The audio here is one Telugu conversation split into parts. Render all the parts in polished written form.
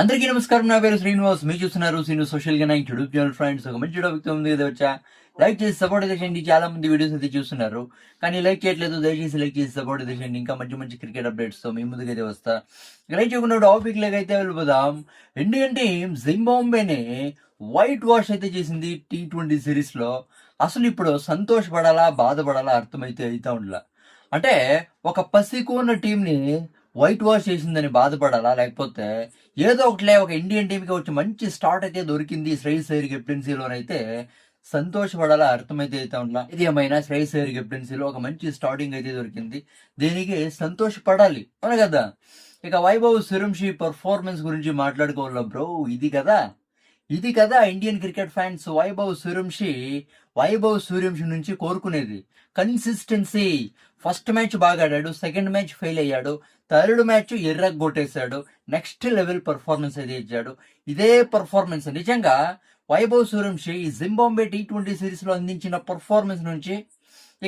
అందరికీ నమస్కారం. నా పేరు శ్రీనివాస్. మీరు చూస్తున్నారు శ్రీను సోషల్ గా యూట్యూబ్ ఛానల్. ఫ్రెండ్స్, ఒక మంచి టాపిక్ ఉంది కదా వచ్చా. లైక్ చేసి సపోర్ట్ అయితే చేయండి. చాలా మంది వీడియోస్ అయితే చూస్తున్నారు, కానీ లైక్ చేయట్లేదు. దయచేసి లైక్ చేసి సపోర్ట్ అయితే చేయండి. ఇంకా మంచి మంచి క్రికెట్ అప్డేట్స్ తో మీ ముందుకైతే వస్తా. లైక్ చేయకుండా టాపిక్ లైక్ అయితే వెళ్ళిపోదాం. ఇండియన్ టీం జింబాబ్వేని వైట్ వాష్ అయితే చేసింది T20 సిరీస్ లో. అసలు ఇప్పుడు సంతోషపడాలా బాధపడాలా అర్థమైతే అవుతా ఉండలా. అంటే ఒక పసికూన టీం ని వైట్ వాష్ చేసిందని బాధపడాలా, లేకపోతే ఏదో ఒకటిలే ఒక ఇండియన్ టీంకి వచ్చి మంచి స్టార్ట్ అయితే దొరికింది శ్రేయస్ అయ్యర్ కెప్టెన్సీలోనైతే సంతోషపడాలా అర్థమైతే అయితే ఉండలా. ఇది ఏమైనా శ్రేయస్ అయ్యర్ కెప్టెన్సీలో ఒక మంచి స్టార్టింగ్ అయితే దొరికింది, దీనికి సంతోషపడాలి అవును కదా. ఇక వైభవ్ సూర్యవంశీ పర్ఫార్మెన్స్ గురించి మాట్లాడుకోవాలా బ్రో. ఇది కదా Indian cricket fans Vaibhav Suryavanshi నుంచి కోరుకునేది. కన్సిస్టెన్సీ. ఫస్ట్ మ్యాచ్ బాగా ఆడాడు, సెకండ్ మ్యాచ్ ఫెయిల్ అయ్యాడు, థర్డ్ మ్యాచ్ ఎర్రగొట్టేశాడు, నెక్స్ట్ లెవెల్ పర్ఫార్మెన్స్ అయితే ఇచ్చాడు. ఇదే పర్ఫార్మెన్స్ నిజంగా Vaibhav Suryavanshi Zimbabwe T20 series లో అందించిన పర్ఫార్మెన్స్ నుంచి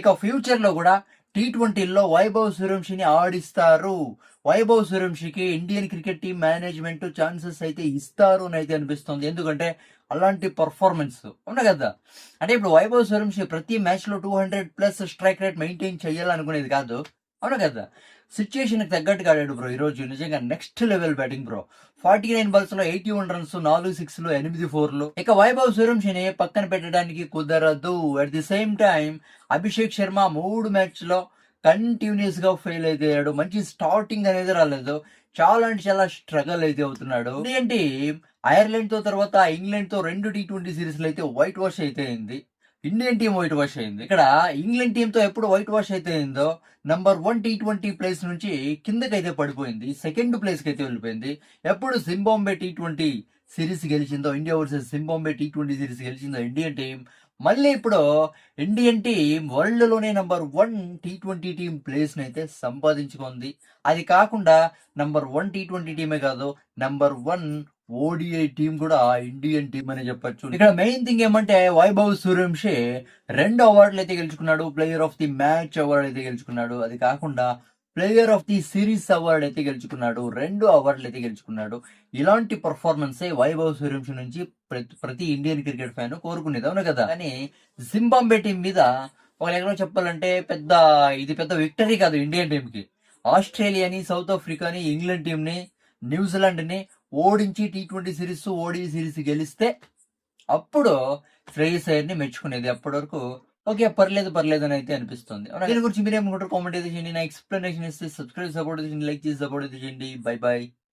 ఇక ఫ్యూచర్ లో కూడా T20లో వైభవ్ సూర్యవంశీని ఆడిస్తారు. వైభవ్ సూర్యవంశీకి Indian cricket team management chances అయితే ఇస్తారు అని అయితే అనిపిస్తుంది. ఎందుకంటే అలాంటి పర్ఫార్మెన్స్ ఉన్నాయి కదా. అంటే ఇప్పుడు వైభవ్ సూర్యవంశీ ప్రతి మ్యాచ్ లో 200+ స్ట్రైక్ రేట్ మెయింటైన్ చేయాలనుకునేది కాదు అవును కదా. సిచ్యుయేషన్ తగ్గట్టుగా ఆడాడు బ్రో. ఈ రోజు నిజంగా next level batting bro. 49 balls లో 81 రన్స్, 4 సిక్స్లు, 8 ఫోర్లు. ఇక వైభవ్ సూర్యవంశీని పక్కన పెట్టడానికి కుదరదు. At the same time Abhishek Sharma 3 match లో కంటిన్యూస్ గా ఫెయిల్ అయితే అయ్యాడు. మంచి స్టార్టింగ్ అనేది రాలేదు. చాలా అంటే చాలా స్ట్రగల్ అయితే అవుతున్నాడు. ఏంటి, ఐర్లాండ్ తో తర్వాత ఇంగ్లాండ్ తో 2 T20 సిరీస్ లో అయితే వైట్ వాష్ అయితే అయింది. ఇండియన్ టీం వైట్ వాష్ అయింది. ఇక్కడ ఇంగ్లాండ్ టీం తో ఎప్పుడు వైట్ వాష్ అయితే అయిందో నంబర్ 1 T20 ప్లేస్ నుంచి కిందకైతే పడిపోయింది, సెకండ్ ప్లేస్ కి అయితే వెళ్ళిపోయింది. ఎప్పుడు జింబాబ్వే T20 సిరీస్ గెలిచిందో, India versus Zimbabwe T20 series గెలిచిందో ఇండియన్ టీం, మళ్ళీ ఇప్పుడు ఇండియన్ టీం వరల్డ్ లోనే నంబర్ 1 T20 టీం ప్లేస్ అయితే సంపాదించుకుంది. అది కాకుండా నంబర్ 1 T20 టీమే కాదు, నంబర్ 1 ఓడిఐ టీం కూడా ఇండియన్ టీం అని చెప్పొచ్చు. ఇక్కడ మెయిన్ థింగ్ ఏమంటే వైభవ్ సూర్యవంశీ 2 అవార్డులు అయితే గెలుచుకున్నాడు. Player of the match award అయితే గెలుచుకున్నాడు. అది కాకుండా player of the series award అయితే గెలుచుకున్నాడు. 2 అవార్డులు అయితే గెలుచుకున్నాడు. ఇలాంటి పర్ఫార్మెన్స్ వైభవ్ సూర్యవంశీ నుంచి ప్రతి ఇండియన్ క్రికెట్ ఫ్యాన్ కోరుకునేది అవును కదా. కానీ జింబాబ్వే టీం మీద ఒక లెక్కలో చెప్పాలంటే ఇది పెద్ద విక్టరీ కాదు ఇండియన్ టీం కి. ఆస్ట్రేలియాని, సౌత్ ఆఫ్రికాని, ఇంగ్లాండ్ టీం ని, న్యూజిలాండ్ ని ఓడించి T20 సిరీస్, ఓడిఐ సిరీస్ గెలిస్తే అప్పుడు శ్రేయస్ అయ్యర్ ని మెచ్చుకునేది. అప్పటి వరకు ఓకే, పర్లేదు అని అయితే అనిపిస్తుంది. దీని గురించి మీరేమనుకుంటారు కామెంట్ అయితే చేయండి. నా ఎక్స్ప్లెనేషన్ ఇస్తే సబ్స్క్రైబ్ సపోర్ట్ చేయండి, లైక్ చేసి సపోర్ట్ అయితే చేయండి. బై.